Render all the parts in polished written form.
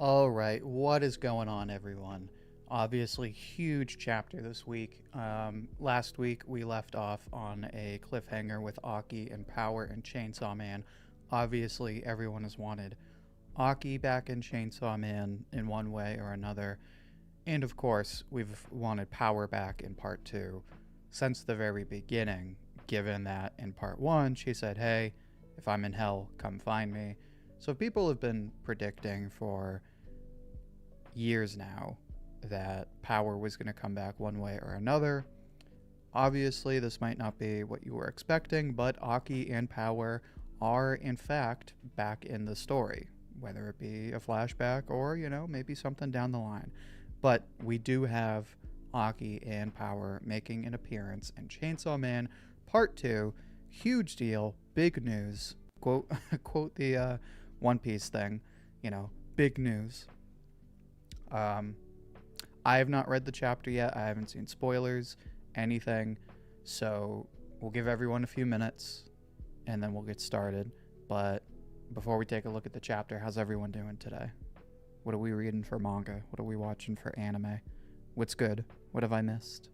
All right, what is going on, everyone? Obviously, huge chapter this week. Last week we left off on a cliffhanger with Aki and Power and Chainsaw Man. Obviously, everyone has wanted Aki back in Chainsaw Man in one way or another, and of course, we've wanted Power back in part two since the very beginning. Given that in part one she said, "Hey, if I'm in hell, come find me." So people have been predicting for years now that Power was going to come back one way or another. Obviously, this might not be what you were expecting, but Aki and Power are, in fact, back in the story, whether it be a flashback or, maybe something down the line. But we do have Aki and Power making an appearance in Chainsaw Man Part 2. Huge deal, big news. Quote, quote the One Piece thing, big news. I have not read the chapter yet. I haven't seen spoilers, anything. So we'll give everyone a few minutes and then we'll get started. But before we take a look at the chapter, how's everyone doing today? What are we reading for manga? What are we watching for anime? What's good? What have I missed?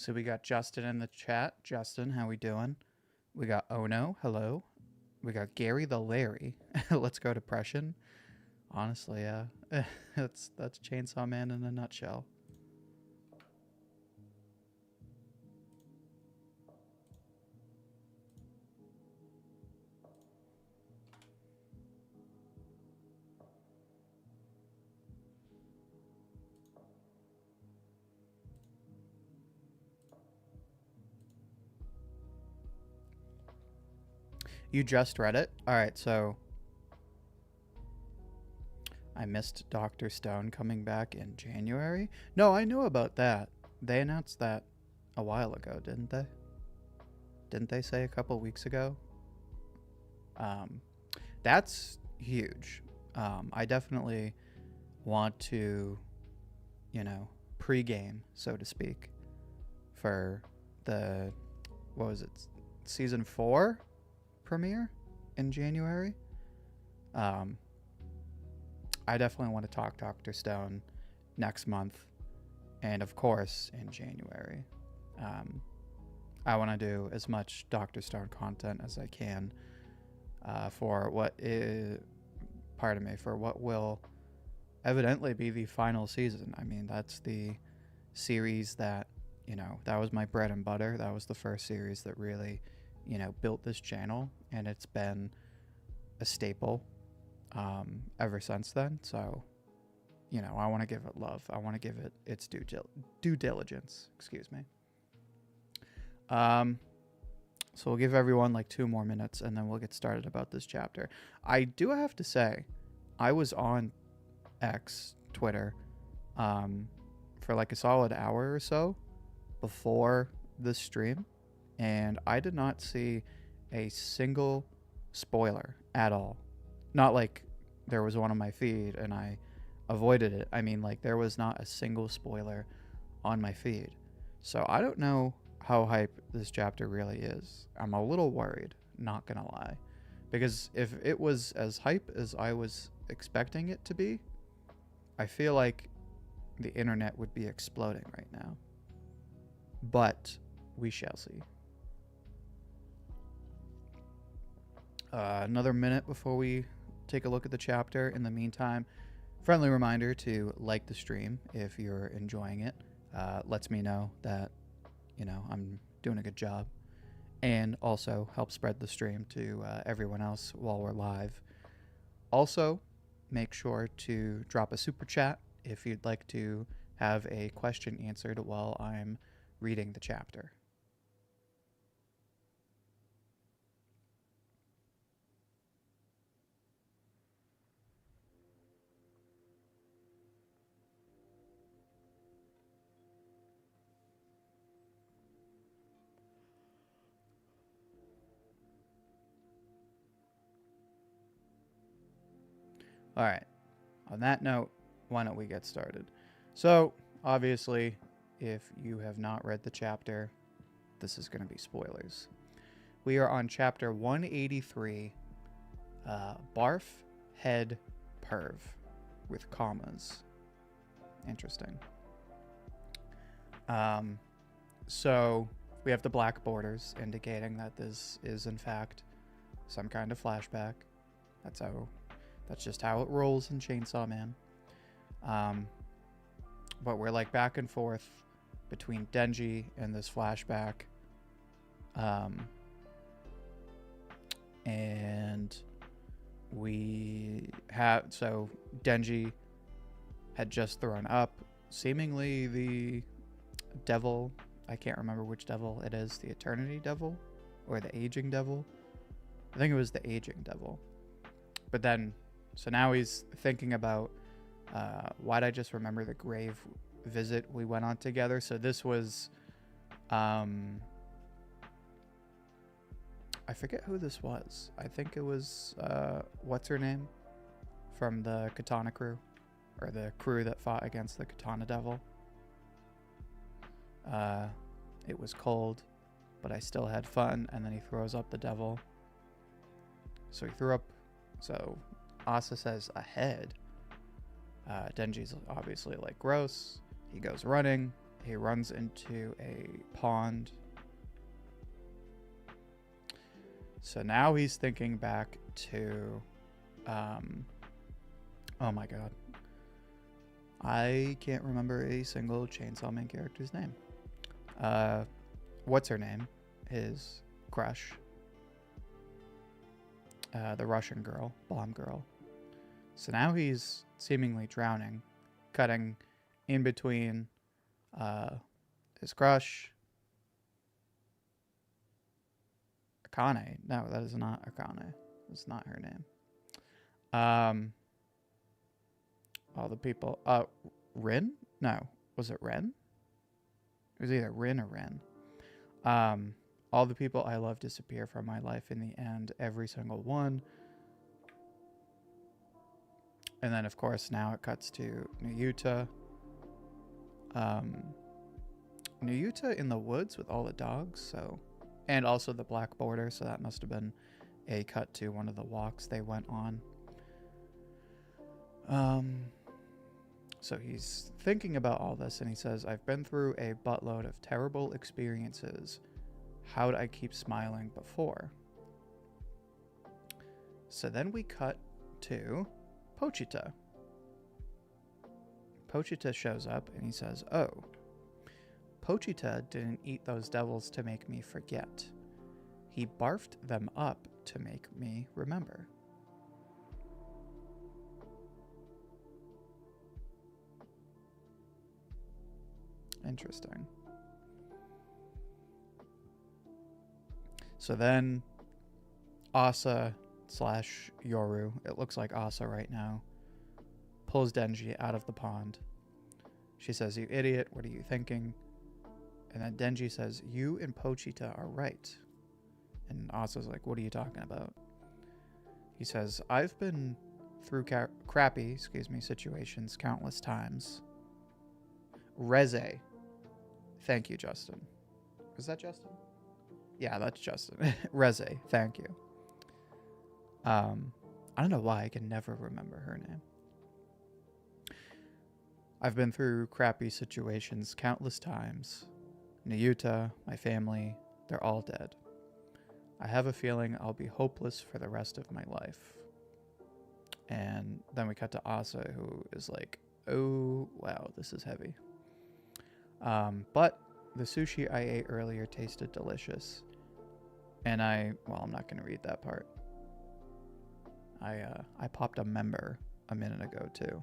So we got Justin in the chat. Justin, how we doing? We got Ono, hello. We got Gary the Larry. Let's go depression. Honestly, yeah. that's Chainsaw Man in a nutshell. You just read it? Alright, so I missed Dr. Stone coming back in January? No, I knew about that. They announced that a while ago, didn't they? Didn't they say a couple weeks ago? That's huge. I definitely want to, pre-game, so to speak, for the, what was it, season 4 premiere in January. I definitely want to talk Dr. Stone next month, and of course in January. I want to do as much Dr. Stone content as I can for what is, for what will evidently be the final season. I mean, that's the series that, that was my bread and butter. That was the first series that really, built this channel, and it's been a staple ever since then. So, I want to give it love. I want to give it its due diligence. Excuse me. So we'll give everyone like 2 more minutes, and then we'll get started about this chapter. I do have to say, I was on X, Twitter, for like a solid hour or so before this stream, and I did not see a single spoiler at all. Not like there was one on my feed and I avoided it. I mean, like, there was not a single spoiler on my feed. So I don't know how hype this chapter really is. I'm a little worried, not gonna lie. Because if it was as hype as I was expecting it to be, I feel like the internet would be exploding right now. But we shall see. Another minute before we take a look at the chapter. In the meantime, friendly reminder to like the stream if you're enjoying it. Lets me know that, I'm doing a good job. And also help spread the stream to everyone else while we're live. Also, make sure to drop a super chat if you'd like to have a question answered while I'm reading the chapter. All right. On that note, why don't we get started? So, obviously, if you have not read the chapter, this is going to be spoilers. We are on chapter 183, Barf Head Perv, with commas. Interesting. So, we have the black borders indicating that this is, in fact, some kind of flashback. That's just how it rolls in Chainsaw Man. But we're like back and forth between Denji and this flashback. And we have, so Denji had just thrown up seemingly the devil. I can't remember which devil it is, the Eternity Devil or the Aging Devil. I think it was the Aging Devil. But then, so now he's thinking about, why'd I just remember the grave visit we went on together? So this was, I forget who this was. I think it was, what's her name? From the Katana crew, or the crew that fought against the Katana Devil. It was cold, but I still had fun. And then he throws up the devil. So he threw up. So Asa says a head. Denji's obviously like gross. He goes running. He runs into a pond. So now he's thinking back to, oh my god, I can't remember a single Chainsaw Man character's name. What's her name? His crush. The Russian girl, blonde girl. So now he's seemingly drowning, cutting in between his crush. Akane. No, that is not Akane. That's not her name. All the people. Rin? No. Was it Ren? It was either Rin or Ren. All the people I love disappear from my life in the end. Every single one. And then, of course, now it cuts to Nuyuta. Nuyuta in the woods with all the dogs, so... And also the black border, so that must have been a cut to one of the walks they went on. So he's thinking about all this, and he says, I've been through a buttload of terrible experiences. How'd I keep smiling before? So then we cut to Pochita. Pochita shows up, and he says, oh, Pochita didn't eat those devils to make me forget. He barfed them up to make me remember. Interesting. So then Asa / Yoru, it looks like Asa right now, pulls Denji out of the pond. She says, you idiot, what are you thinking? And then Denji says, you and Pochita are right. And Asa's like, what are you talking about? He says, I've been through crappy situations countless times. Reze. Thank you, Justin. Is that Justin? Yeah, that's Justin. Reze, thank you. I don't know why I can never remember her name. I've been through crappy situations countless times. Nuyuta, my family, they're all dead. I have a feeling I'll be hopeless for the rest of my life. And then we cut to Asa, who is like, oh, wow, this is heavy. But the sushi I ate earlier tasted delicious. And I'm not going to read that part. I popped a member a minute ago, too.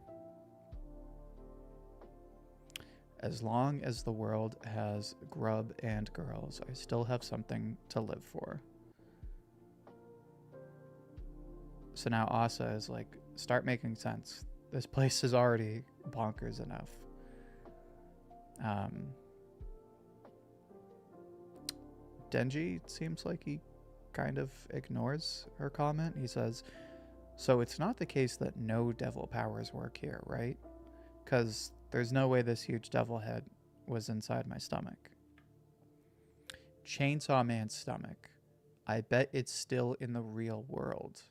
As long as the world has grub and girls, I still have something to live for. So now Asa is like, start making sense. This place is already bonkers enough. Denji seems like he kind of ignores her comment. He says, So it's not the case that no devil powers work here, right? Because there's no way this huge devil head was inside my stomach. Chainsaw Man's stomach. I bet it's still in the real world.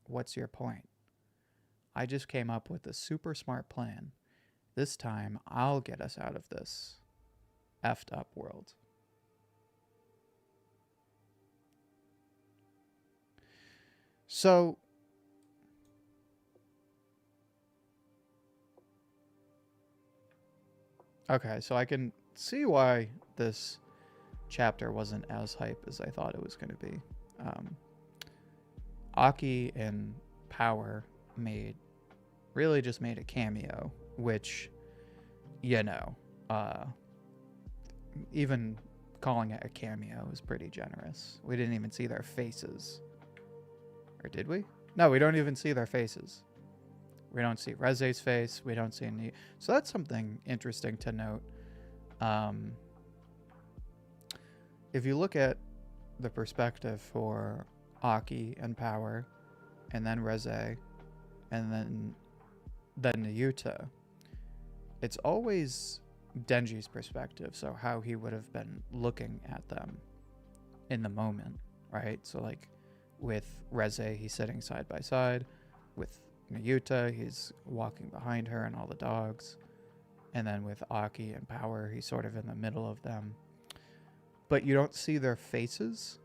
What's your point? I just came up with a super smart plan. This time, I'll get us out of this effed up world. So, okay, so I can see why this chapter wasn't as hype as I thought it was going to be. Aki and Power really just made a cameo, which, you know, even calling it a cameo is pretty generous. We didn't even see their faces. Or did we? No, we don't even see their faces. We don't see Reze's face. We don't see any. So that's something interesting to note. If you look at the perspective for Aki and Power, and then Reze, and then Nayuta, it's always Denji's perspective. So how he would have been looking at them in the moment, right? So like with Reze, he's sitting side by side. With Nayuta, he's walking behind her and all the dogs. And then with Aki and Power, he's sort of in the middle of them. But you don't see their faces.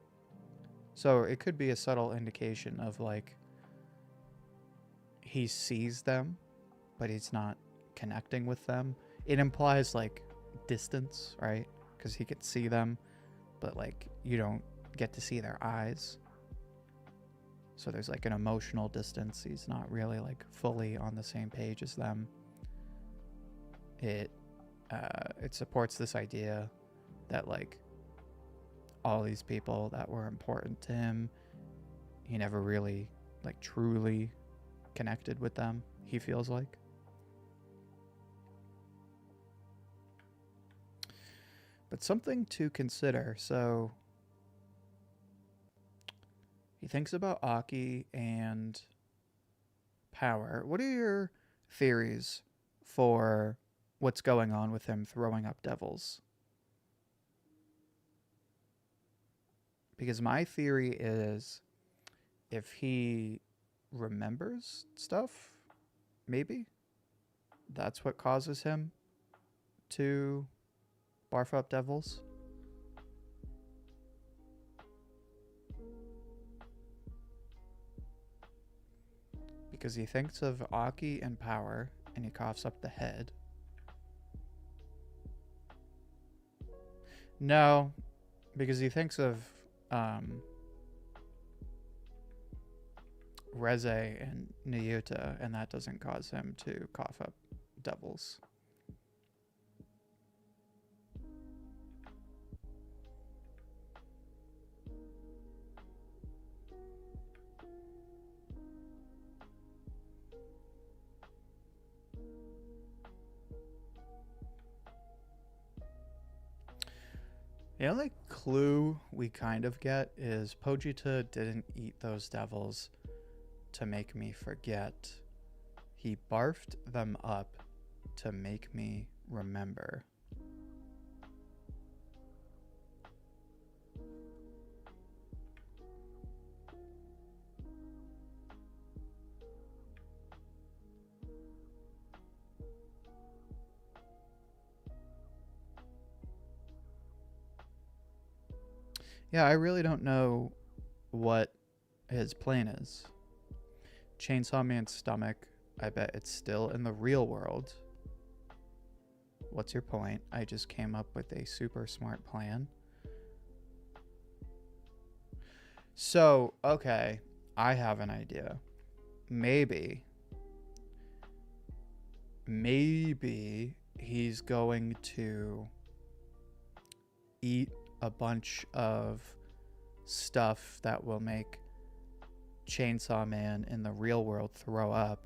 So it could be a subtle indication of like he sees them, but he's not connecting with them. It implies like distance, right? Because he could see them, but like you don't get to see their eyes. So there's like an emotional distance. He's not really like fully on the same page as them. It supports this idea that like all these people that were important to him, he never really like truly connected with them, he feels like. But something to consider. So he thinks about Aki and Power. What are your theories for what's going on with him throwing up devils? Because my theory is if he remembers stuff, maybe that's what causes him to barf up devils. Because he thinks of Aki and Power and he coughs up the head. No, because he thinks of Reze and Nayuta, and that doesn't cause him to cough up devils. The only clue we kind of get is Pogita didn't eat those devils to make me forget. He barfed them up to make me remember. Yeah, I really don't know what his plan is. Chainsaw Man's stomach, I bet it's still in the real world. What's your point? I just came up with a super smart plan. So, okay, I have an idea. Maybe he's going to eat a bunch of stuff that will make Chainsaw Man in the real world throw up.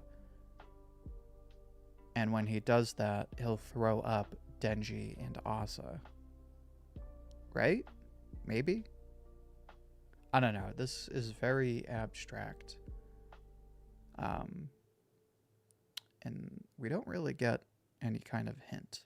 And when he does that, he'll throw up Denji and Asa. Right? Maybe? I don't know. This is very abstract. And we don't really get any kind of hint.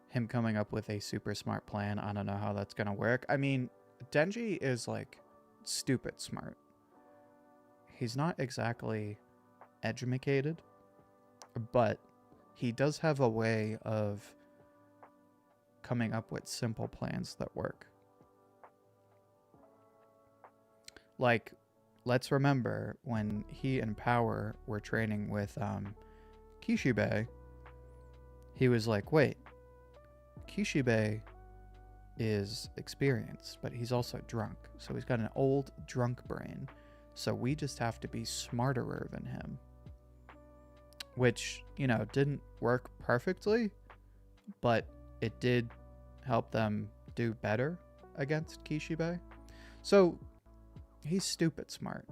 Him coming up with a super smart plan. I don't know how that's going to work. I mean, Denji is like stupid smart. He's not exactly educated, but he does have a way of coming up with simple plans that work. Like, let's remember when he and Power were training with Kishibe, he was like, wait, Kishibe is experienced, but he's also drunk. So he's got an old drunk brain. So we just have to be smarter than him. Which, you know, didn't work perfectly, but it did help them do better against Kishibe. So he's stupid smart.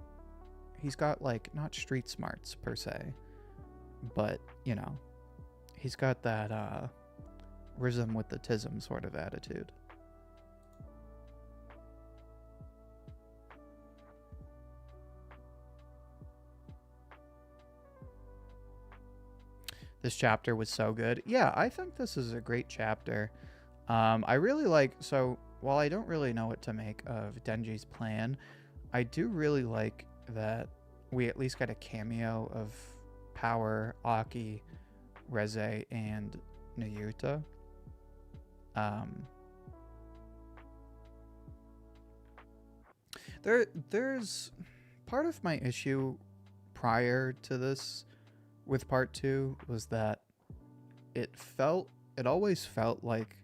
He's got, like, not street smarts per se, but, you know, he's got that rhythm with the tism sort of attitude. This chapter was so good. Yeah, I think this is a great chapter. I really like, so while I don't really know what to make of Denji's plan, I do really like that we at least got a cameo of Power, Aki, Reze, and Nayuta. There's part of my issue prior to this with part 2 was that it always felt like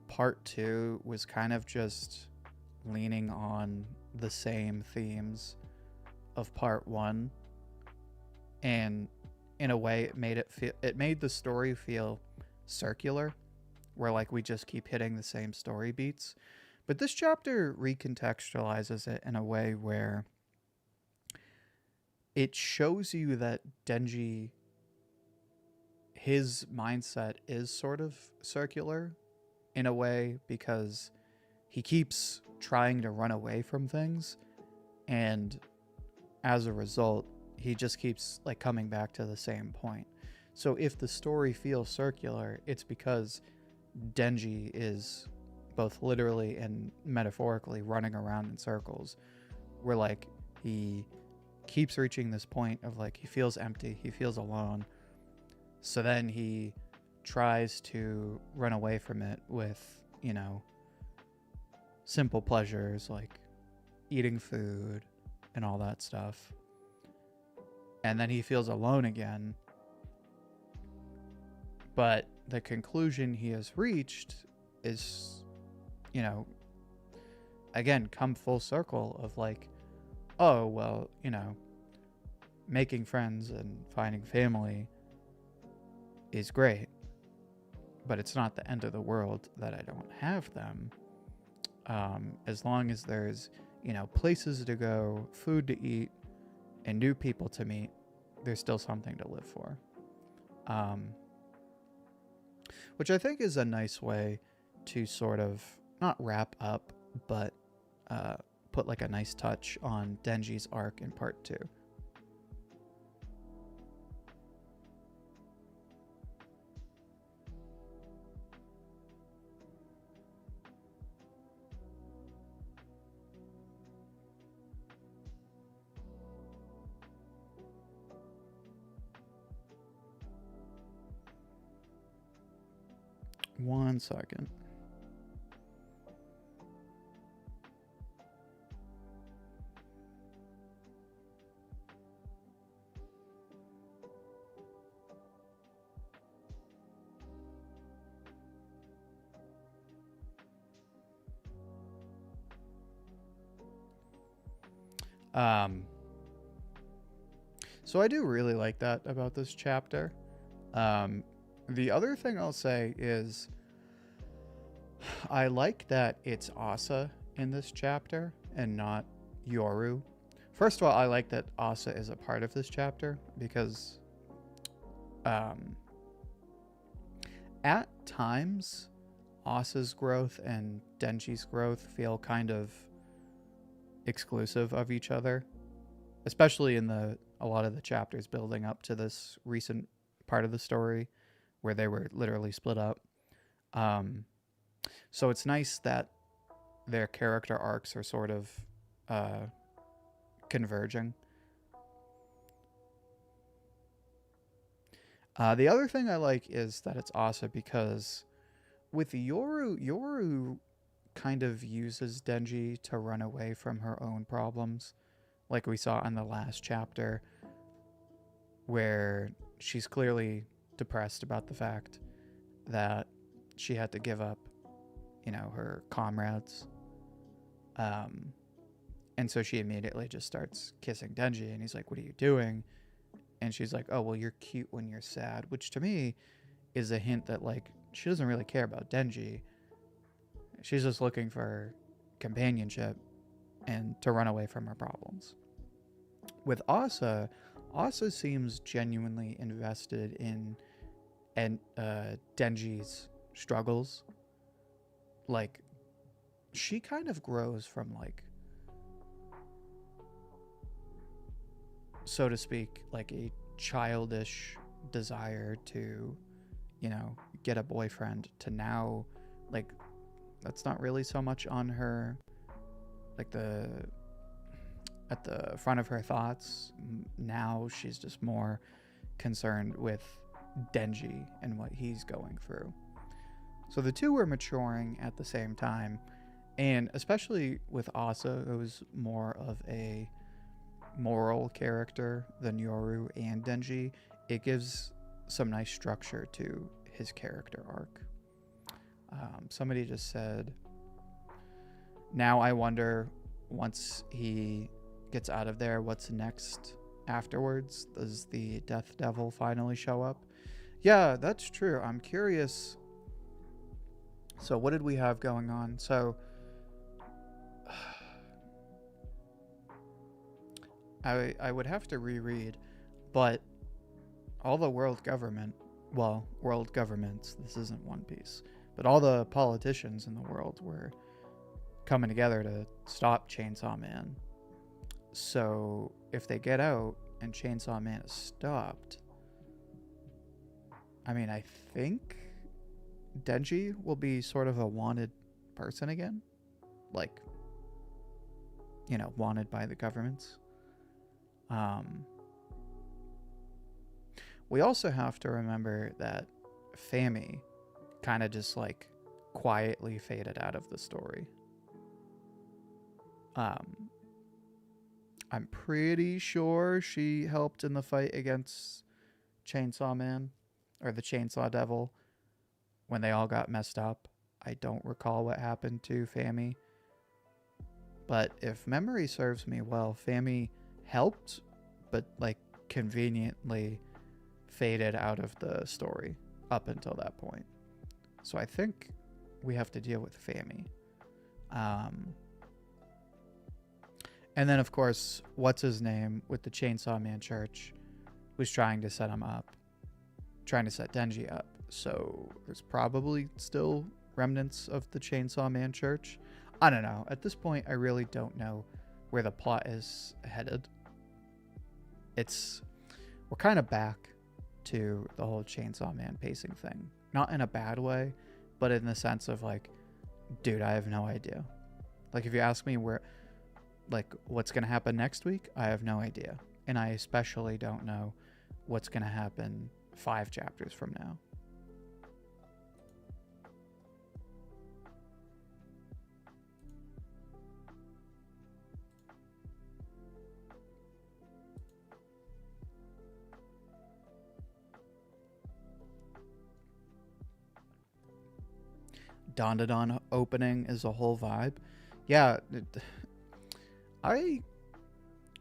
part 2 was kind of just leaning on the same themes of part 1, and in a way it made the story feel circular, where like we just keep hitting the same story beats. But this chapter recontextualizes it in a way where it shows you that Denji, his mindset is sort of circular in a way, because he keeps trying to run away from things, and as a result he just keeps like coming back to the same point. So if the story feels circular, it's because Denji is both literally and metaphorically running around in circles, where like he keeps reaching this point of like he feels empty, he feels alone, so then he tries to run away from it with, you know, simple pleasures like eating food and all that stuff, and then he feels alone again. But the conclusion he has reached is, you know, again, come full circle of like, oh, well, you know, making friends and finding family is great, but it's not the end of the world that I don't have them. As long as there's, you know, places to go, food to eat, and new people to meet, there's still something to live for. Which I think is a nice way to sort of not wrap up, but put like a nice touch on Denji's arc in part 2. One second. So I do really like that about this chapter. The other thing I'll say is I like that it's Asa in this chapter and not Yoru. First of all, I like that Asa is a part of this chapter because at times Asa's growth and Denji's growth feel kind of exclusive of each other, especially in a lot of the chapters building up to this recent part of the story where they were literally split up. Um, so it's nice that their character arcs are sort of converging. The other thing I like is that it's Asa because with Yoru kind of uses Denji to run away from her own problems, like we saw in the last chapter, where she's clearly depressed about the fact that she had to give up, her comrades. And so she immediately just starts kissing Denji, and he's like, "What are you doing?" And she's like, "Oh, well, you're cute when you're sad," which to me is a hint that, like, she doesn't really care about Denji. She's just looking for companionship and to run away from her problems. With Asa seems genuinely invested in Denji's struggles. Like, she kind of grows from, like, so to speak, like a childish desire to, get a boyfriend to now, like, that's not really so much on her, like, at the front of her thoughts. Now she's just more concerned with Denji and what he's going through. So the two were maturing at the same time, and especially with Asa, it was more of a moral character than Yoru and Denji. It gives some nice structure to his character arc. Somebody just said, "Now I wonder, once he gets out of there, what's next afterwards? Does the Death Devil finally show up?" Yeah, that's true. I'm curious. So what did we have going on? So I would have to reread, but all the world governments, this isn't One Piece, but all the politicians in the world were coming together to stop Chainsaw Man. So if they get out and Chainsaw Man is stopped, I mean, I think Denji will be sort of a wanted person again. Like, wanted by the governments. We also have to remember that Fami kind of just, like, quietly faded out of the story. I'm pretty sure she helped in the fight against Chainsaw Man, or the Chainsaw Devil, when they all got messed up. I don't recall what happened to Fami, but if memory serves me well, Fami helped, but, like, conveniently faded out of the story up until that point. So I think we have to deal with Fami. And then, of course, what's his name with the Chainsaw Man Church was trying to set him up, trying to set Denji up. So there's probably still remnants of the Chainsaw Man Church. I don't know. At this point, I really don't know where the plot is headed. We're kind of back to the whole Chainsaw Man pacing thing. Not in a bad way, but in the sense of, like, dude, I have no idea. Like, if you ask me what's going to happen next week, I have no idea. And I especially don't know what's going to happen 5 chapters from now. Dandadan opening is a whole vibe. Yeah,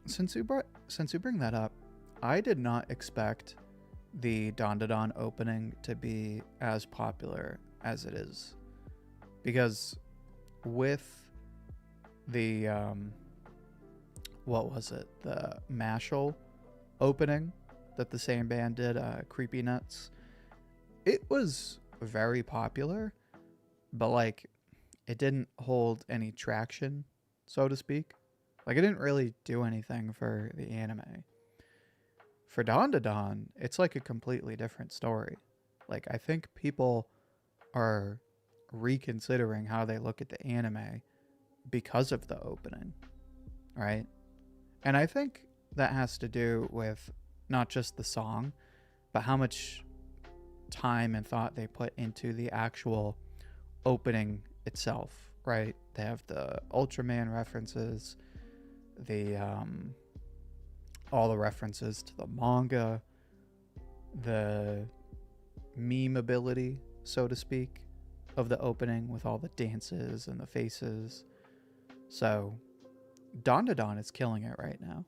since you bring that up, I did not expect the Dandadan opening to be as popular as it is, because with the the Mashal opening that the same band did, Creepy Nuts, it was very popular, but like it didn't hold any traction, so to speak. Like it didn't really do anything for the anime. For Dawn to Dawn, it's like a completely different story. Like I think people are reconsidering how they look at the anime because of the opening, right? And I think that has to do with not just the song, but how much time and thought they put into the actual opening itself, right? They have the Ultraman references, the all the references to the manga, the meme ability, so to speak, of the opening with all the dances and the faces. So Dawn to Dawn is killing it right now.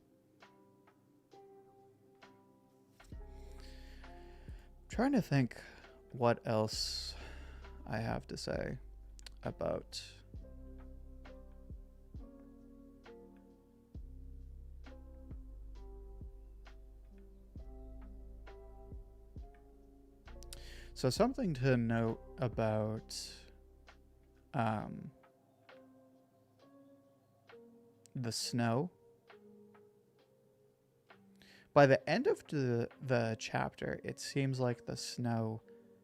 Trying to think what else I have to say about so something to note about the snow. By the end of the chapter, it seems like the snow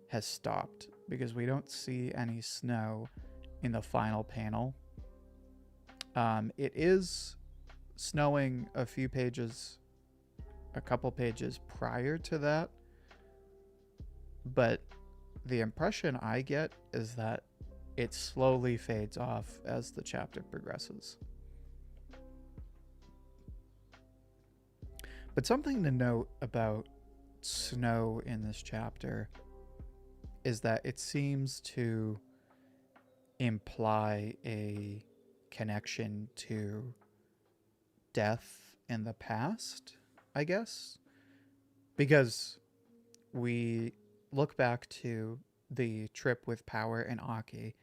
has stopped because we don't see any snow in the final panel. It is snowing a couple pages prior to that, but the impression I get is that it slowly fades off as the chapter progresses. But something to note about snow in this chapter is that it seems to imply a connection to death in the past, I guess. Because we look back to the trip with Power and Aki,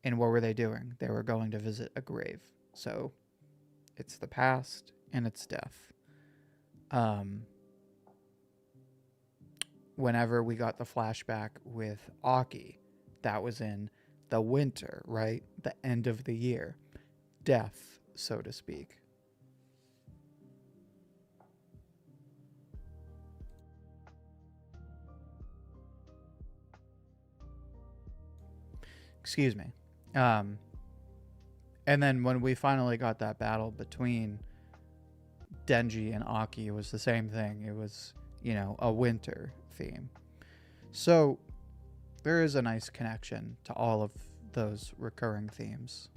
and what were they doing? They were going to visit a grave. So it's the past and it's death. Whenever we got the flashback with Aki, that was in the winter, right? The end of the year. Death, so to speak. Excuse me. And then when we finally got that battle between Denji and Aki, it was the same thing. It was, a winter theme. So there is a nice connection to all of those recurring themes.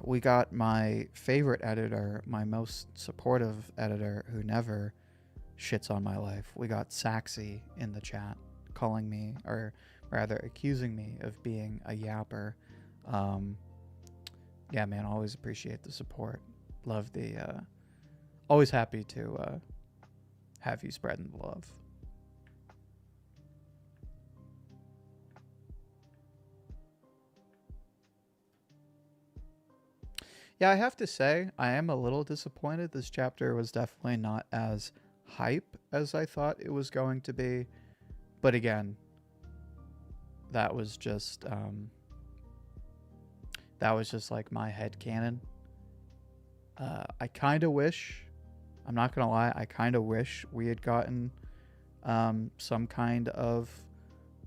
We got my favorite editor, my most supportive editor who never shits on my life. We got Saxy in the chat calling me, or rather accusing me of being a yapper. Yeah, man, always appreciate the support. Love always happy to have you spreading the love. Yeah, I have to say, I am a little disappointed. This chapter was definitely not as hype as I thought it was going to be. But again, that was just like my headcanon. I kind of wish, I'm not going to lie, I kind of wish we had gotten some kind of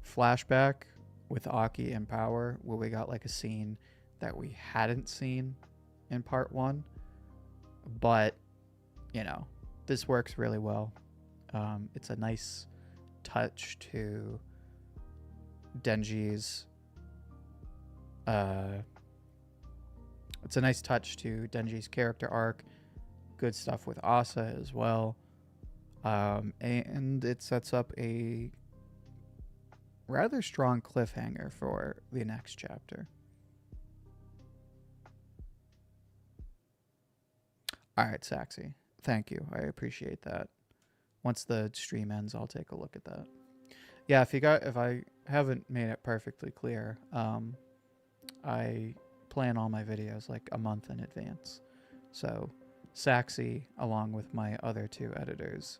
flashback with Aki and Power where we got like a scene that we hadn't seen in part 1. But, this works really well. It's a nice touch to Denji's character arc. Good stuff with Asa as well. And it sets up a rather strong cliffhanger for the next chapter. All right, Saxy. Thank you. I appreciate that. Once the stream ends, I'll take a look at that. Yeah, if I haven't made it perfectly clear, I plan all my videos like a month in advance. So Saxy, along with my other 2 editors,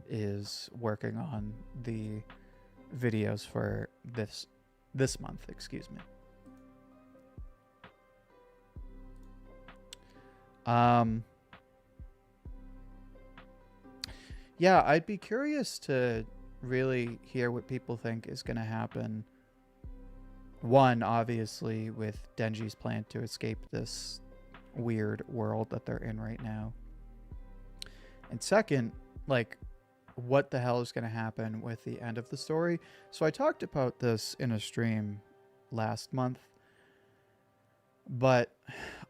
is working on the videos for this month, excuse me. Yeah, I'd be curious to really hear what people think is going to happen. One, obviously, with Denji's plan to escape this weird world that they're in right now. And second, like, what the hell is going to happen with the end of the story? So I talked about this in a stream last month, but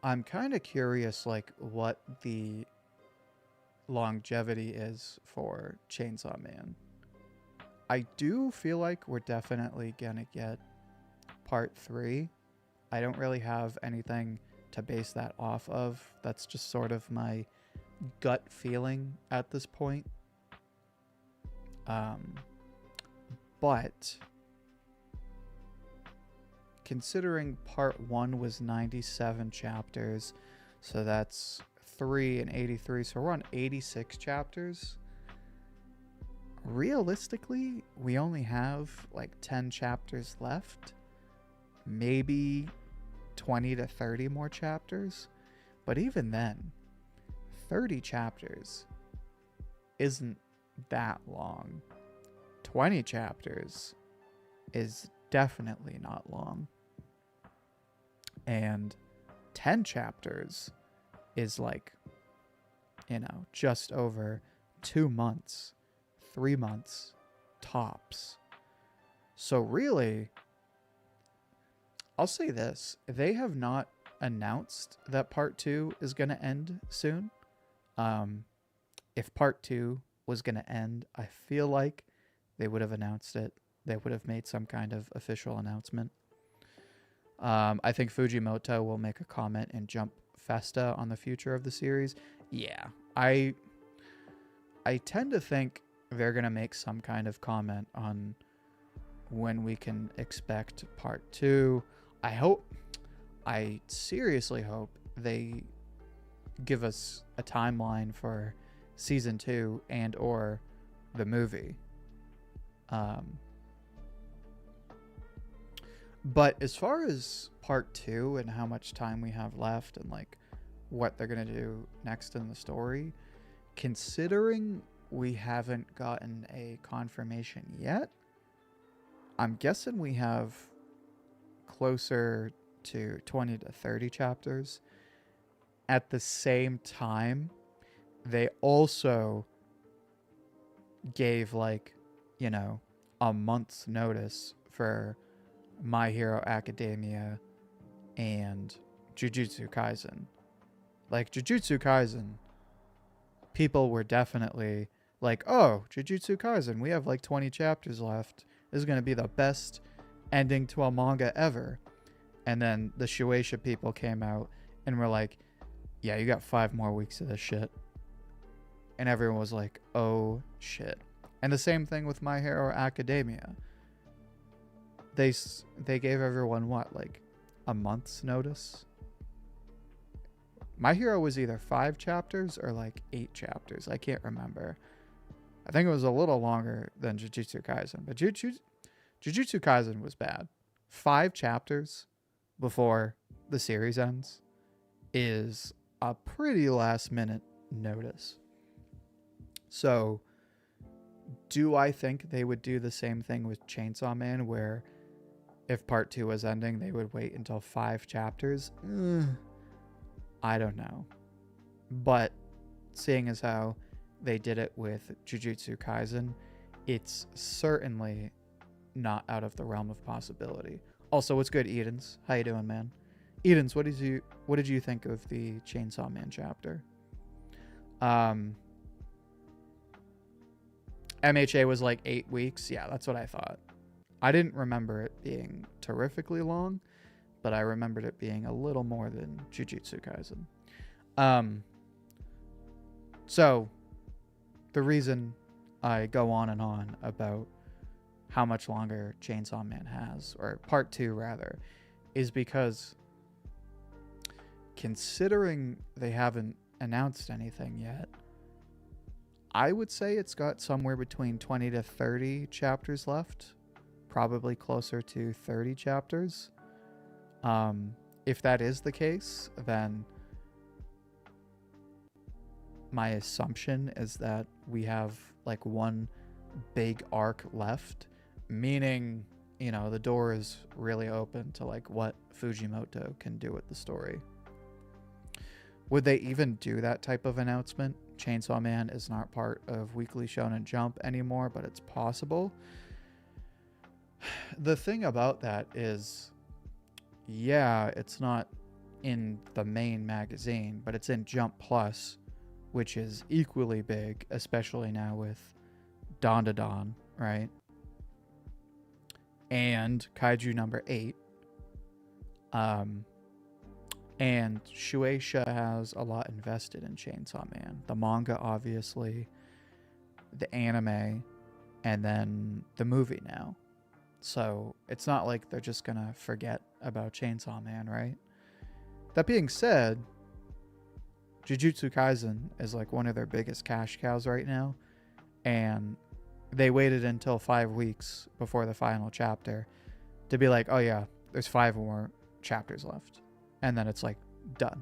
I'm kind of curious, like, what the longevity is for Chainsaw Man. I do feel like we're definitely gonna get part 3. I don't really have anything to base that off of. That's just sort of my gut feeling at this point. But considering part 1 was 97 chapters, so that's 3 and 83, so we're on 86 chapters. Realistically, we only have like 10 chapters left, maybe 20 to 30 more chapters, but even then, 30 chapters isn't that long. 20 chapters is definitely not long, and 10 chapters is like, you know, just over 2 months, 3 months tops. So really, I'll say this, they have not announced that part 2 is going to end soon. If part 2 was going to end, I feel like they would have announced it. They would have made some kind of official announcement. I think Fujimoto will make a comment in Jump Festa on the future of the series. Yeah, I tend to think they're going to make some kind of comment on when we can expect part 2. I seriously hope they give us a timeline for season 2 and or the movie. But as far as part 2 and how much time we have left and like what they're going to do next in the story, considering we haven't gotten a confirmation yet, I'm guessing we have closer to 20 to 30 chapters. At the same time, they also gave, like, you know, a month's notice for My Hero Academia and Jujutsu Kaisen. Like, Jujutsu Kaisen, people were definitely like, oh, Jujutsu Kaisen, we have like 20 chapters left. This is going to be the best ending to a manga ever. And then the Shueisha people came out and were like, yeah, you got 5 more weeks of this shit. And everyone was like, oh shit. And the same thing with My Hero Academia. They gave everyone what, like a month's notice? My Hero was either 5 chapters or like 8 chapters. I can't remember. I think it was a little longer than Jujutsu Kaisen, but Jujutsu Kaisen was bad. 5 chapters before the series ends is a pretty last minute notice. So, do I think they would do the same thing with Chainsaw Man, where if part 2 was ending, they would wait until 5 chapters? I don't know. But seeing as how they did it with Jujutsu Kaisen, it's certainly not out of the realm of possibility. Also, what's good, Edens? How you doing, man? Edens, what did you think of the Chainsaw Man chapter? MHA was like 8 weeks. Yeah, that's what I thought. I didn't remember it being terrifically long, but I remembered it being a little more than Jujutsu Kaisen. So the reason I go on and on about how much longer Chainsaw Man has, or part 2 rather, is because considering they haven't announced anything yet, I would say it's got somewhere between 20 to 30 chapters left probably closer to 30 chapters. If that is the case, then my assumption is that we have like one big arc left, meaning, you know, the door is really open to like what Fujimoto can do with the story. Would they even do that type of announcement? Chainsaw Man is not part of Weekly Shonen Jump anymore, but it's possible. The thing about that is, yeah, it's not in the main magazine, but it's in Jump Plus, which is equally big, especially now with Don to Don, right? And Kaiju number 8. And Shueisha has a lot invested in Chainsaw Man. The manga, obviously, the anime, and then the movie now. So it's not like they're just going to forget about Chainsaw Man, right? That being said, Jujutsu Kaisen is like one of their biggest cash cows right now. And they waited until 5 weeks before the final chapter to be like, oh yeah, there's 5 more chapters left. And then it's like done.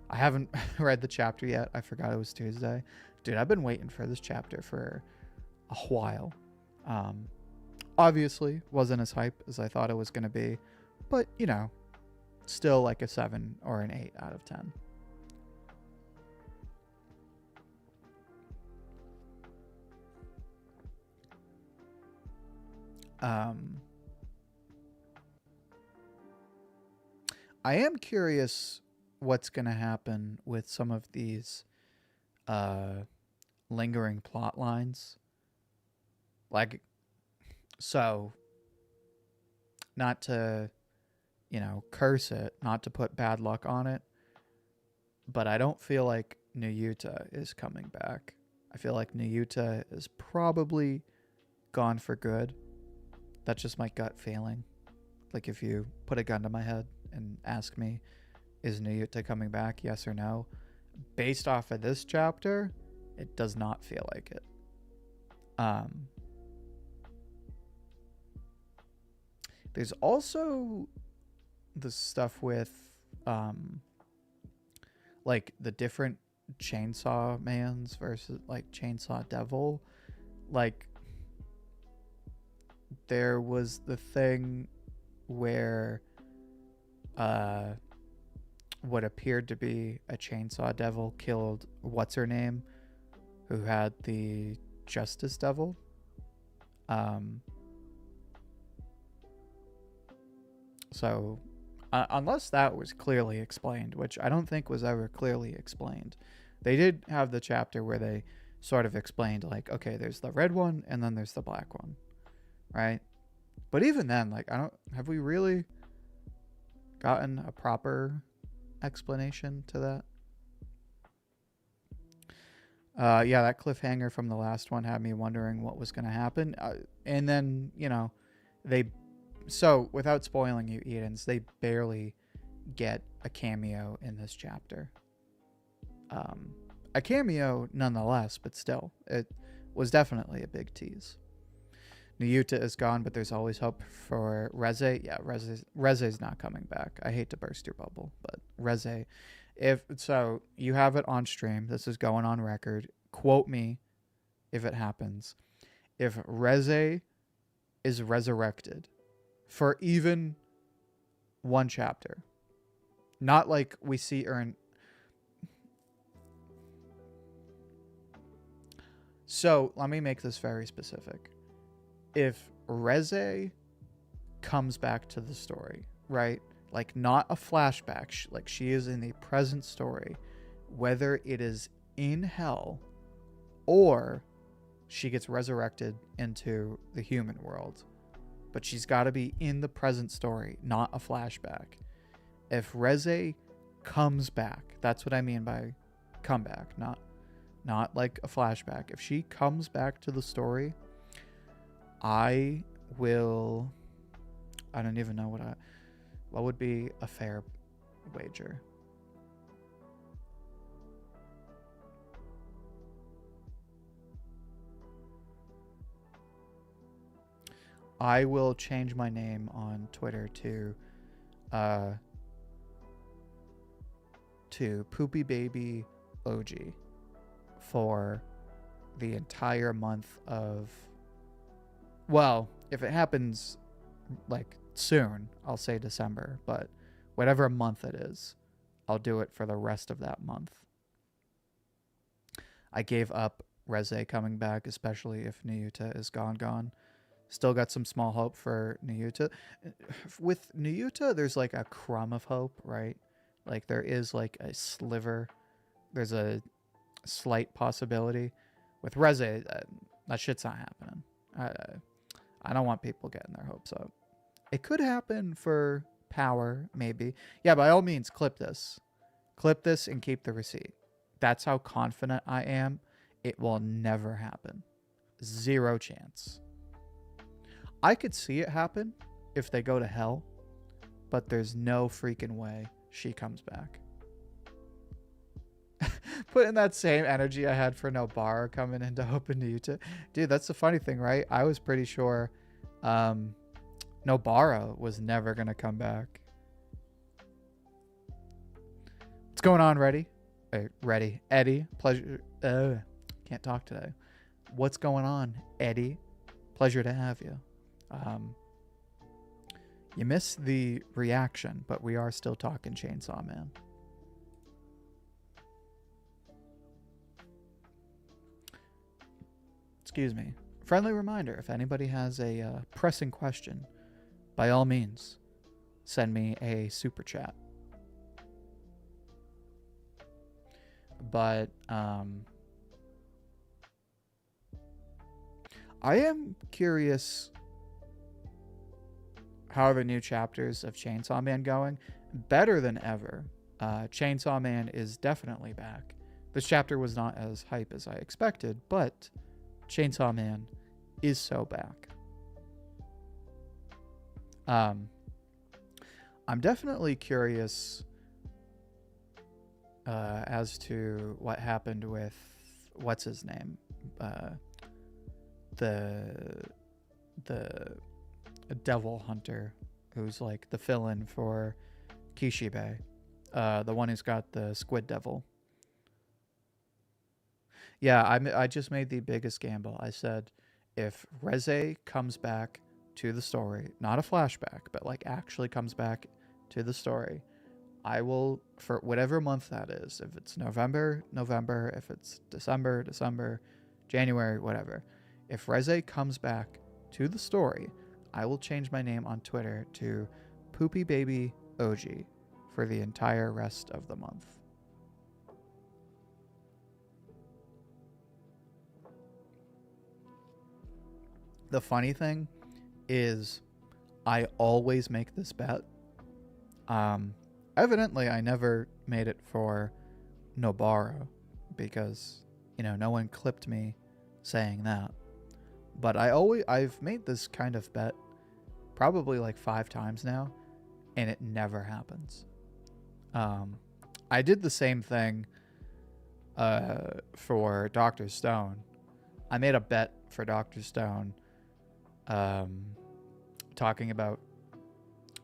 I haven't read the chapter yet. I forgot it was Tuesday. Dude, I've been waiting for this chapter for a while. Obviously, wasn't as hype as I thought it was going to be. But, you know, still like a 7 or an 8 out of 10. I am curious what's going to happen with some of these lingering plot lines. Like, so, not to, you know, curse it, not to put bad luck on it, but I don't feel like Nuyuta is coming back. I feel like Nuyuta is probably gone for good. That's just my gut feeling. Like, if you put a gun to my head and ask me, is Nuyuta coming back, yes or no? Based off of this chapter, it does not feel like it. There's also the stuff with like the different Chainsaw Mans versus like Chainsaw Devil. Like, there was the thing where what appeared to be a Chainsaw Devil killed what's her name, who had the Justice Devil. So unless that was clearly explained, which I don't think was ever clearly explained, they did have the chapter where they sort of explained, like, okay, there's the red one and then there's the black one, right? But even then, like, have we really gotten a proper explanation to that? Yeah, that cliffhanger from the last one had me wondering what was going to happen. And then, you know, so without spoiling you, Edens, they barely get a cameo in this chapter. A cameo nonetheless, but still, it was definitely a big tease. Nuyuta is gone, but there's always hope for Reze. Yeah, Reze's not coming back. I hate to burst your bubble, but Reze, if so, you have it on stream. This is going on record. Quote me if it happens. If Reze is resurrected for even one chapter, not like we see her in. So let me make this very specific. If Reze comes back to the story, right? Like, not a flashback, like she is in the present story, whether it is in hell or she gets resurrected into the human world, but she's got to be in the present story, not a flashback. If Reze comes back, that's what I mean by comeback, not like a flashback. If she comes back to the story, I don't even know what would be a fair wager. I will change my name on Twitter to Poopy Baby Ouji for the entire month of, well, if it happens like soon, I'll say December, but whatever month it is, I'll do it for the rest of that month. I gave up Reze coming back, especially if Nayuta is gone. Still got some small hope for Nayuta. With Nayuta, there's like a crumb of hope, right? Like there is like a sliver. There's a slight possibility. With Reze, that shit's not happening. I don't want people getting their hopes up. It could happen for Power, maybe. Yeah, by all means, clip this. Clip this and keep the receipt. That's how confident I am. It will never happen. 0 chance. I could see it happen if they go to hell, but there's no freaking way she comes back. Putting that same energy I had for Nobara coming into Open Nayuta. Dude, that's the funny thing, right? I was pretty sure Nobara was never going to come back. What's going on, Ready? Eddie, pleasure. Can't talk today. What's going on, Eddie? Pleasure to have you. You missed the reaction, but we are still talking Chainsaw Man. Excuse me. Friendly reminder, if anybody has a pressing question, by all means, send me a super chat. But I am curious how are the new chapters of Chainsaw Man going. Better than ever. Chainsaw Man is definitely back. This chapter was not as hype as I expected, but Chainsaw Man is so back. I'm definitely curious as to what happened with what's his name, the devil hunter who's like the fill-in for Kishibe, the one who's got the squid devil. Yeah, I just made the biggest gamble. I said, if Reze comes back to the story, not a flashback, but like actually comes back to the story, I will, for whatever month that is, if it's November, if it's December, January, whatever. If Reze comes back to the story, I will change my name on Twitter to Poopy Baby Ouji for the entire rest of the month. The funny thing is I always make this bet. Evidently, I never made it for Nobara because, you know, no one clipped me saying that. But I've made this kind of bet probably like 5 times now, and it never happens. I did the same thing for Dr. Stone. I made a bet for Dr. Stone talking about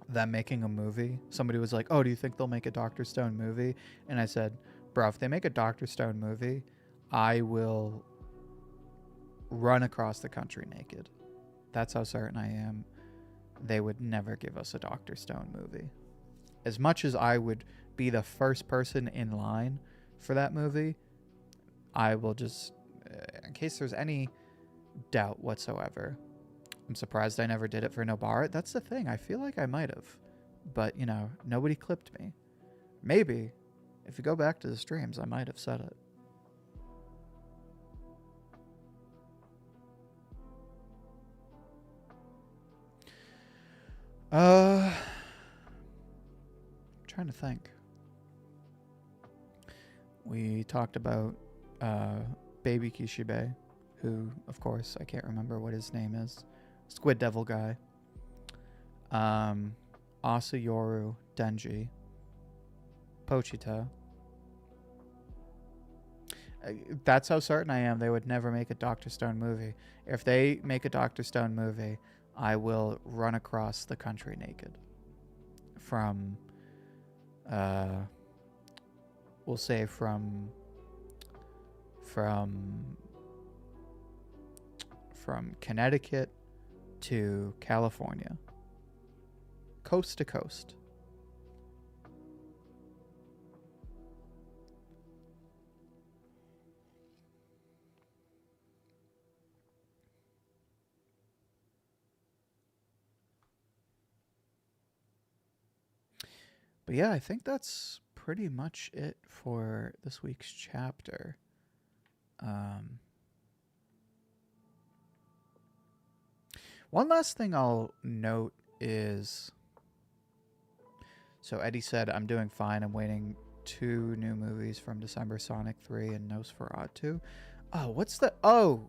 them making a movie. Somebody was like, oh, do you think they'll make a Dr. Stone movie? And I said, bro, if they make a Dr. Stone movie, I will run across the country naked. That's how certain I am. They would never give us a Dr. Stone movie. As much as I would be the first person in line for that movie, I will just, in case there's any doubt whatsoever, I'm surprised I never did it for Nobara. That's the thing. I feel like I might have. But, you know, nobody clipped me. Maybe, if you go back to the streams, I might have said it. I'm trying to think. We talked about Baby Kishibe, who, of course, I can't remember what his name is. Squid Devil guy. Asayoru Denji. Pochita. That's how certain I am they would never make a Dr. Stone movie. If they make a Dr. Stone movie, I will run across the country naked. From, we'll say from Connecticut to California, coast to coast. But yeah, I think that's pretty much it for this week's chapter. One last thing I'll note is, so Eddie said, I'm doing fine. I'm waiting 2 new movies from December, Sonic 3 and Nosferatu. Oh, what's the... Oh,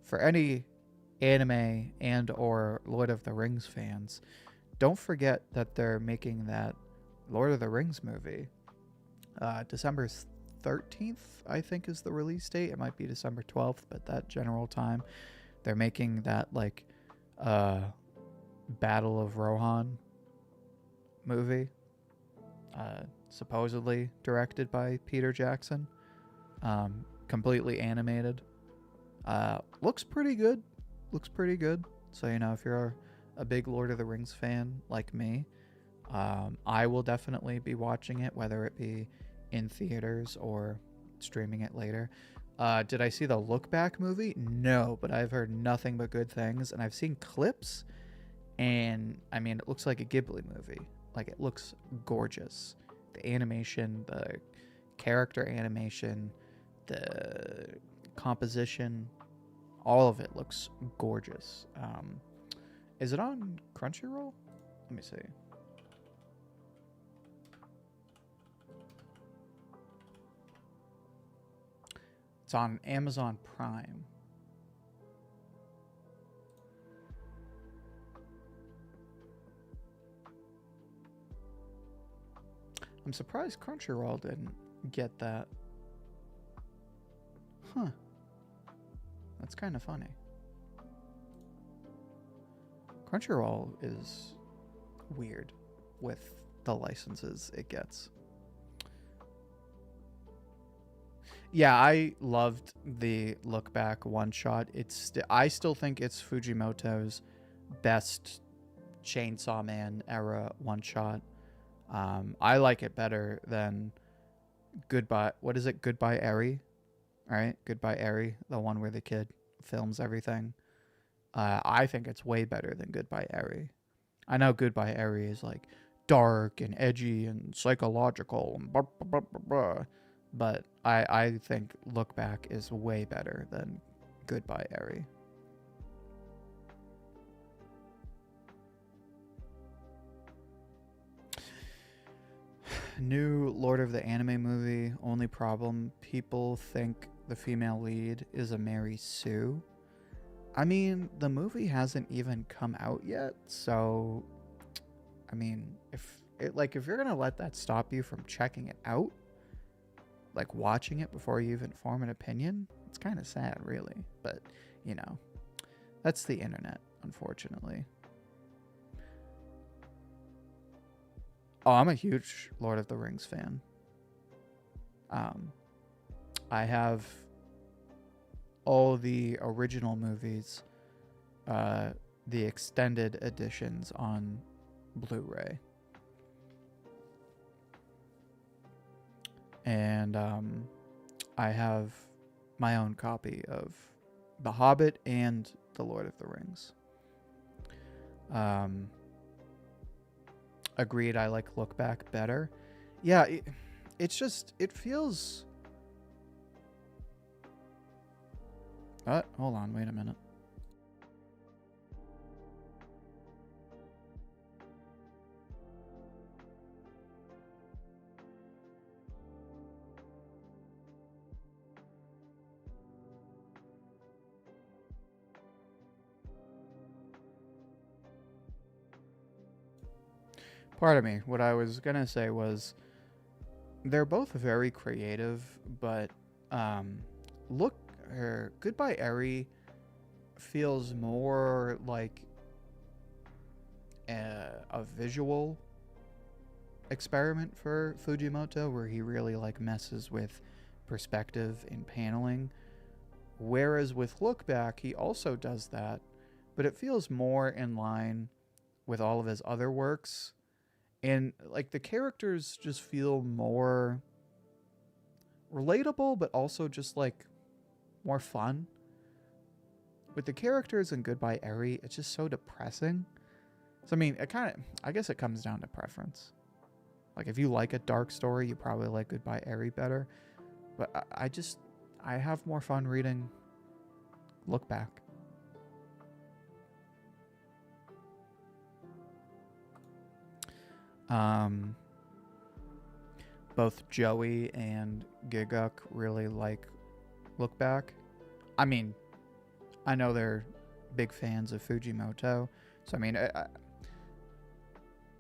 for any anime and or Lord of the Rings fans, don't forget that they're making that Lord of the Rings movie. December 13th, I think, is the release date. It might be December 12th, but that general time. They're making that, like, Battle of Rohan movie, supposedly directed by Peter Jackson, completely animated. Looks pretty good. So, you know, if you're a big Lord of the Rings fan like me, I will definitely be watching it, whether it be in theaters or streaming it later. Did I see the Look Back movie? No, but I've heard nothing but good things, and I've seen clips, and I mean, it looks like a Ghibli movie. Like, it looks gorgeous. The animation, the character animation, the composition, all of it looks gorgeous. Is it on Crunchyroll? Let me see. It's on Amazon Prime. I'm surprised Crunchyroll didn't get that. Huh. That's kind of funny. Crunchyroll is weird with the licenses it gets. Yeah, I loved the Look Back one shot. I still think it's Fujimoto's best Chainsaw Man era one shot. I like it better than Goodbye. What is it? Goodbye Eri. All right, Goodbye Eri, the one where the kid films everything. I think it's way better than Goodbye Eri. I know Goodbye Eri is like dark and edgy and psychological and blah, blah, blah, blah, blah. But I think Look Back is way better than Goodbye Eri. New Lord of the Anime movie. Only problem, people think the female lead is a Mary Sue. I mean, the movie hasn't even come out yet, so I mean, if you're gonna let that stop you from checking it out, like watching it before you even form an opinion, it's kind of sad, really. But, you know, that's the internet, unfortunately. Oh, I'm a huge Lord of the Rings fan. I have all the original movies, the extended editions on Blu-ray. And I have my own copy of The Hobbit and The Lord of the Rings. Agreed, I like Look Back better. Yeah, it feels... hold on, wait a minute. Pardon me. What I was gonna say was, they're both very creative, but Goodbye Eri feels more like a visual experiment for Fujimoto, where he really like messes with perspective and paneling. Whereas with Look Back, he also does that, but it feels more in line with all of his other works. And like the characters just feel more relatable, but also just like more fun. With the characters in Goodbye Eri, it's just so depressing. So I mean, I guess it comes down to preference. Like if you like a dark story, you probably like Goodbye Eri better. But I have more fun reading Look Back. Both Joey and Giguk really like Look Back. I mean, I know they're big fans of Fujimoto. So, I mean,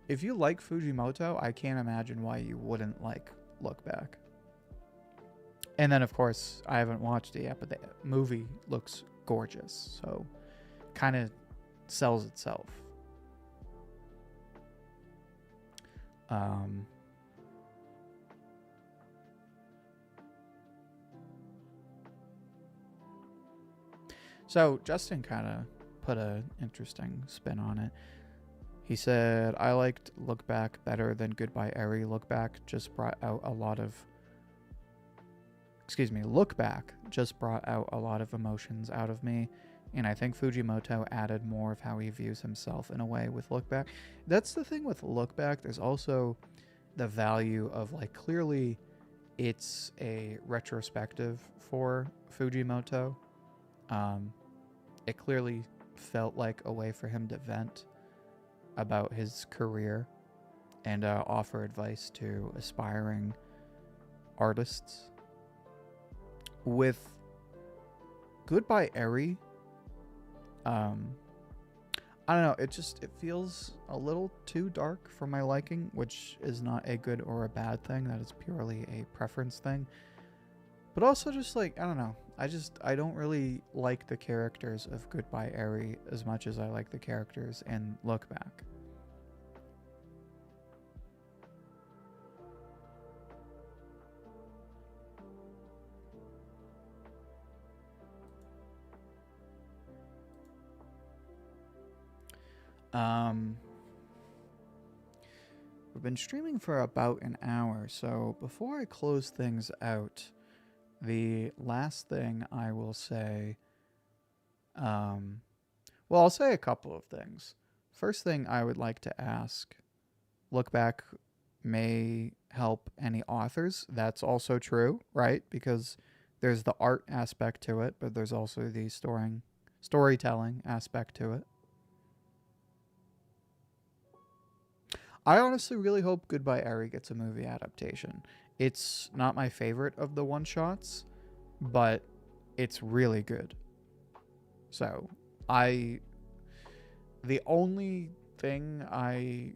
if you like Fujimoto, I can't imagine why you wouldn't like Look Back. And then, of course, I haven't watched it yet, but the movie looks gorgeous. So, kind of sells itself. So Justin kind of put an interesting spin on it. He said, I liked Look Back better than Goodbye Eri. Look Back just brought out a lot of emotions out of me. And I think Fujimoto added more of how he views himself in a way with Look Back. That's the thing with Look Back. There's also the value of like, clearly it's a retrospective for Fujimoto. It clearly felt like a way for him to vent about his career and offer advice to aspiring artists. With Goodbye Eri, I don't know, it feels a little too dark for my liking, which is not a good or a bad thing. That is purely a preference thing. But also just like, I don't know, I don't really like the characters of Goodbye Eri as much as I like the characters in Look Back. We've been streaming for about an hour, so before I close things out, the last thing I will say, well, I'll say a couple of things. First thing I would like to ask, Look Back may help any authors. That's also true, right? Because there's the art aspect to it, but there's also the storytelling aspect to it. I honestly really hope Goodbye Eri gets a movie adaptation. It's not my favorite of the one-shots, but it's really good. So, the only thing I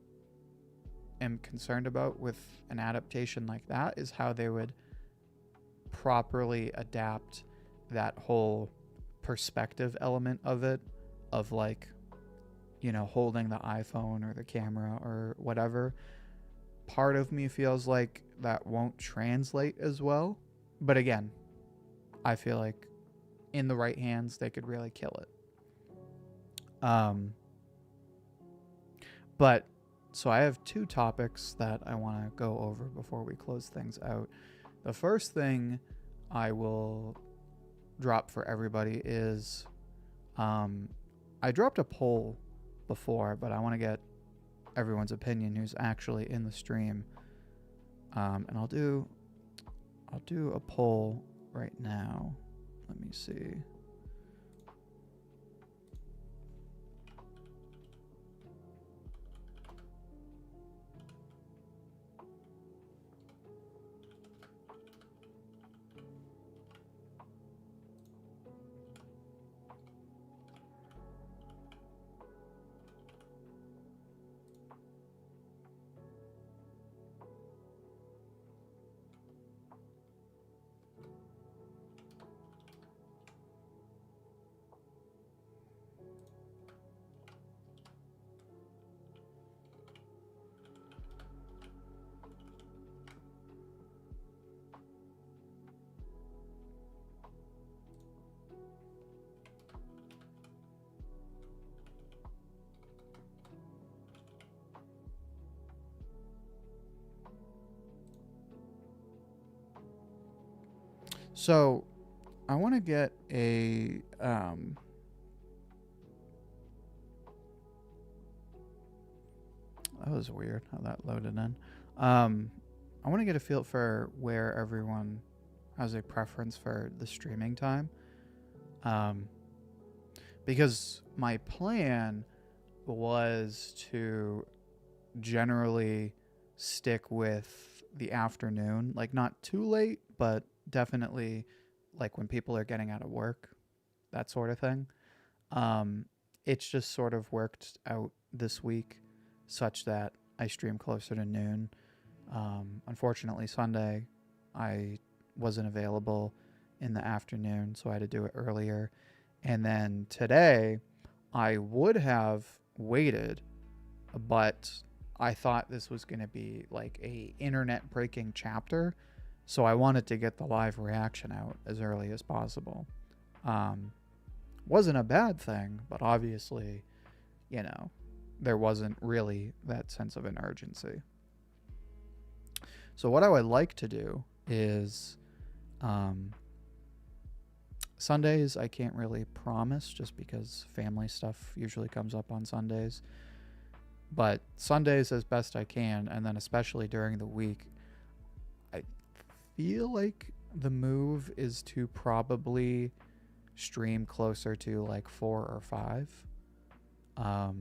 am concerned about with an adaptation like that is how they would properly adapt that whole perspective element of it, of like, you know, holding the iPhone or the camera or whatever. Part of me feels like that won't translate as well. But again, I feel like in the right hands, they could really kill it. But so I have two topics that I want to go over before we close things out. The first thing I will drop for everybody is I dropped a poll before, but I want to get everyone's opinion who's actually in the stream. And I'll do a poll right now. Let me see. So I want to get a that was weird how that loaded in. I want to get a feel for where everyone has a preference for the streaming time. Um, because my plan was to generally stick with the afternoon, like not too late, but definitely like when people are getting out of work, that sort of thing. Um, it's just sort of worked out this week such that I stream closer to noon. Unfortunately, Sunday, I wasn't available in the afternoon, so I had to do it earlier. And then today, I would have waited, but I thought this was going to be like a internet breaking chapter, so I wanted to get the live reaction out as early as possible. Um, wasn't a bad thing, but obviously, you know, there wasn't really that sense of an urgency. So what I would like to do is um, Sundays I can't really promise just because family stuff usually comes up on Sundays. But Sundays as best I can, and then especially during the week, I feel like the move is to probably stream closer to like 4 or 5. How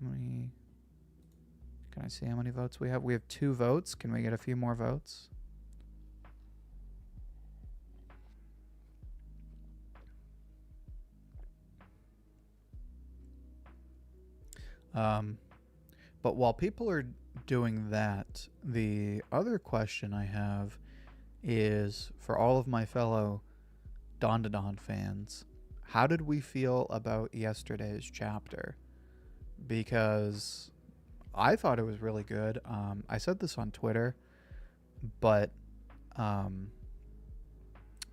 many? Can I see how many votes we have? We have 2 votes. Can we get a few more votes? But while people are doing that, the other question I have is for all of my fellow Dawn to Dawn fans, how did we feel about yesterday's chapter? Because I thought it was really good. I said this on Twitter, but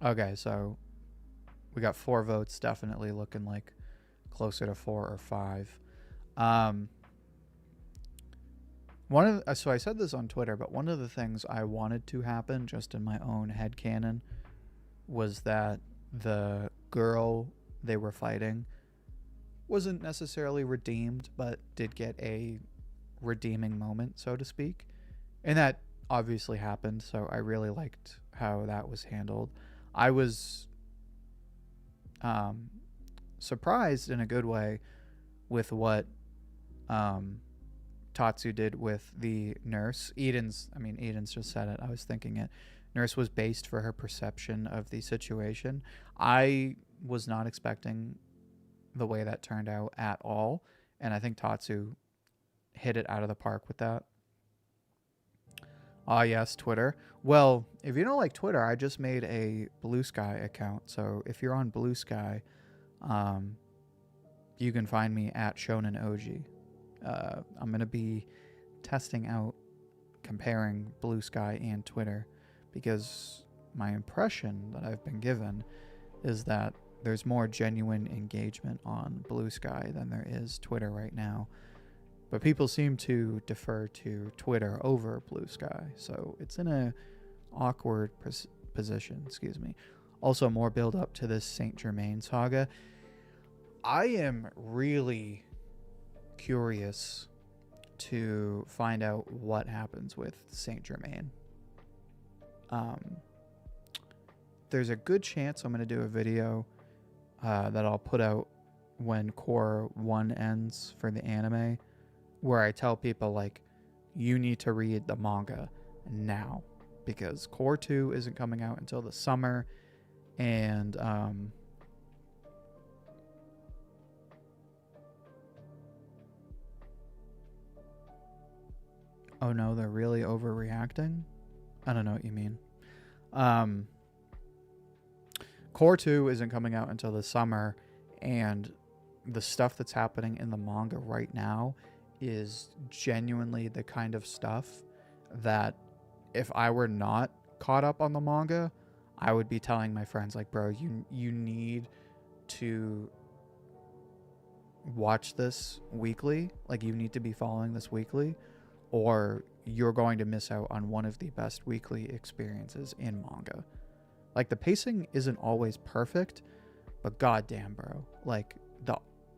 okay, so we got 4 votes, definitely looking like closer to 4 or 5. So I said this on Twitter, but one of the things I wanted to happen just in my own headcanon was that the girl they were fighting wasn't necessarily redeemed, but did get a redeeming moment, so to speak. And that obviously happened, so I really liked how that was handled. I was surprised in a good way with what Tatsu did with the nurse. Eden's just said it. I was thinking it. Nurse was based for her perception of the situation. I was not expecting the way that turned out at all, and I think Tatsu hit it out of the park with that. Ah, yes, Twitter. Well, if you don't like Twitter, I just made a Blue Sky account. So if you're on Blue Sky, you can find me at Shonen Ouji. I'm going to be testing out comparing Blue Sky and Twitter because my impression that I've been given is that there's more genuine engagement on Blue Sky than there is Twitter right now. But people seem to defer to Twitter over Blue Sky, so it's in a awkward position. Excuse me. Also, more build up to this Saint Germain saga. I am really curious to find out what happens with Saint Germain. There's a good chance I'm going to do a video that I'll put out when Core 1 ends for the anime, where I tell people, like, you need to read the manga now, because Core 2 isn't coming out until the summer, and oh no, they're really overreacting? I don't know what you mean. Core 2 isn't coming out until the summer, and the stuff that's happening in the manga right now is genuinely the kind of stuff that if I were not caught up on the manga, I would be telling my friends, like, bro, you need to watch this weekly. Like, you need to be following this weekly, or you're going to miss out on one of the best weekly experiences in manga. Like, the pacing isn't always perfect, but goddamn, bro. Like, the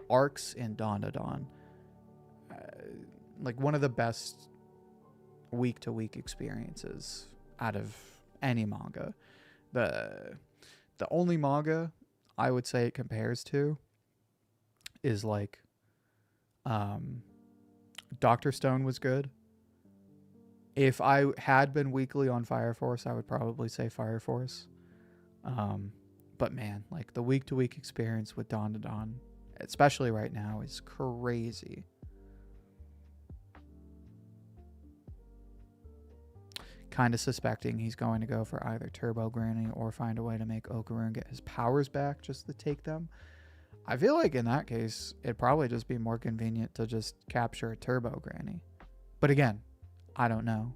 arcs in Dawn to Dawn, like one of the best week-to-week experiences out of any manga. The only manga I would say it compares to is like Dr. Stone was good. If I had been weekly on Fire Force, I would probably say Fire Force. But man, like the week-to-week experience with Dawn to Dawn, especially right now, is crazy. Kind of suspecting he's going to go for either Turbo Granny or find a way to make Okaru get his powers back just to take them. I feel like in that case, it'd probably just be more convenient to just capture a Turbo Granny. But again, I don't know.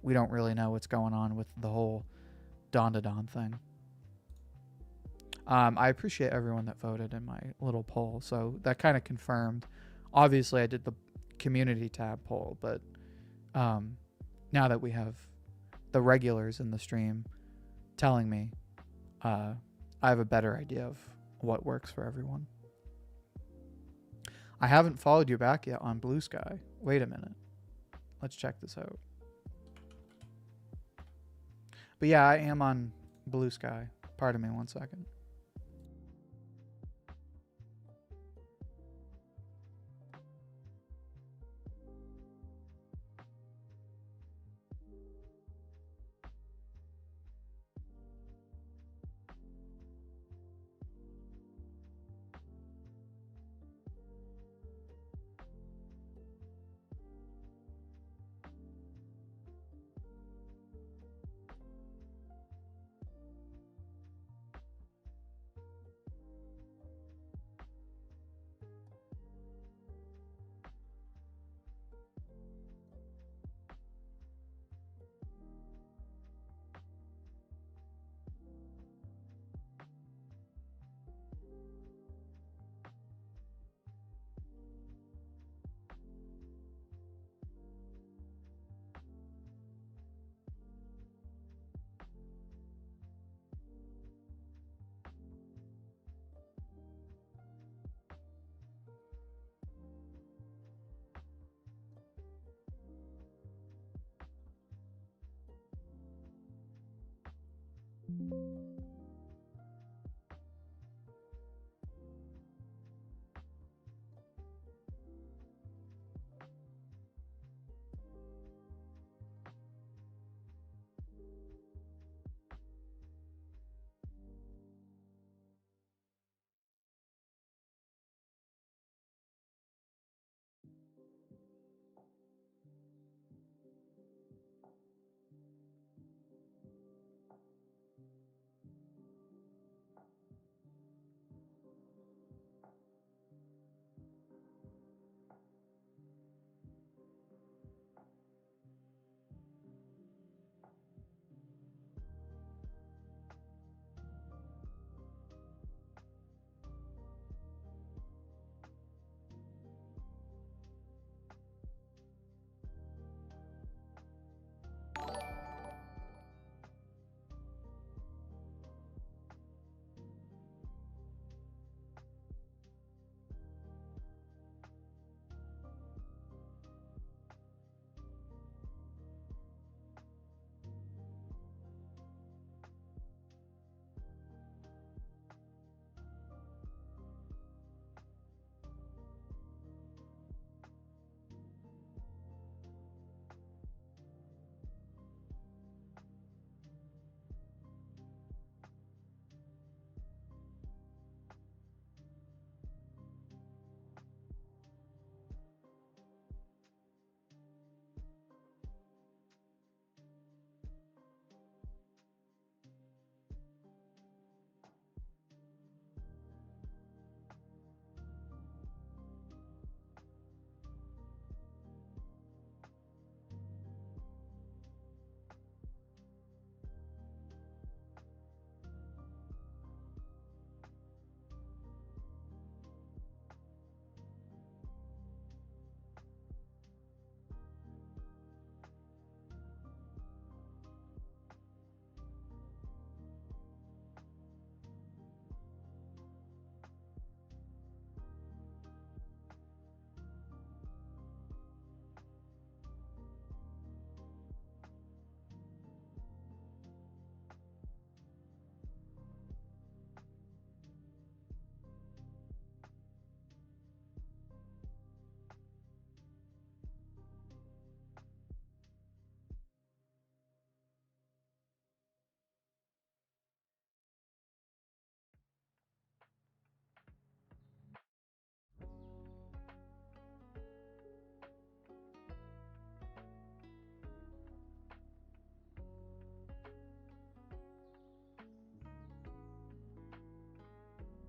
We don't really know what's going on with the whole Dawn to Dawn thing. I appreciate everyone that voted in my little poll. So that kind of confirmed. Obviously, I did the community tab poll, but now that we have the regulars in the stream telling me, I have a better idea of what works for everyone. I haven't followed you back yet on Blue Sky. Wait a minute. Let's check this out. But yeah, I am on Blue Sky. Pardon me 1 second.